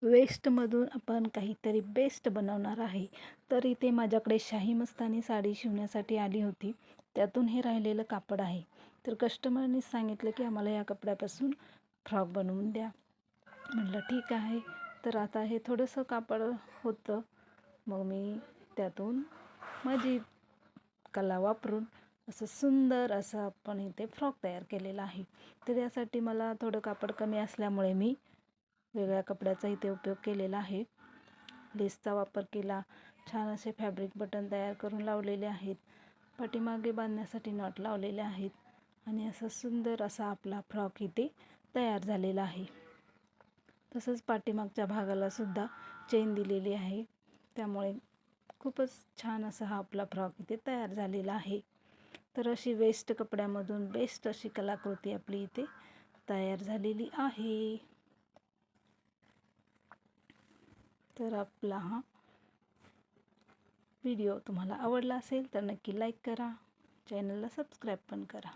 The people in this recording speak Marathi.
वेस्टमधून आपण काहीतरी बेस्ट बनवणार आहे. तर इथे माझ्याकडे शाही मस्तानी साडी शिवण्यासाठी आली होती. त्यातून हे राहिलेलं कापड आहे. तर कस्टमरनी सांगितलं की आम्हाला या कपड्यापासून फ्रॉक बनवून द्या. म्हटलं ठीक आहे. तर आता हे थोडंसं कापड होतं. मग मी त्यातून माझी कला वापरून असं सुंदर असं आपण इथे फ्रॉक तयार केलेला आहे. तर यासाठी मला थोडं कापड कमी असल्यामुळे मी वेगळ्या कपड्याचा इथे उपयोग केलेला आहे. लेसचा वापर केला. छान असे फॅब्रिक बटन तयार करून लावलेले आहेत. पाठीमागे बांधण्यासाठी नॉट लावलेले आहेत आणि असं सुंदर असा आपला फ्रॉक इथे तयार झालेला आहे. तसंच पाठीमागच्या भागाला सुद्धा चेन दिलेली आहे. त्यामुळे खूपच छान असा हा आपला फ्रॉक इथे तयार झालेला आहे. तर अशी वेस्ट कपड्यामधून बेस्ट अशी कलाकृती आपली इथे तयार झालेली आहे. तर आपला हा व्हिडिओ तुम्हाला आवडला असेल तर नक्की लाईक करा, चॅनलला सबस्क्राईब पण करा.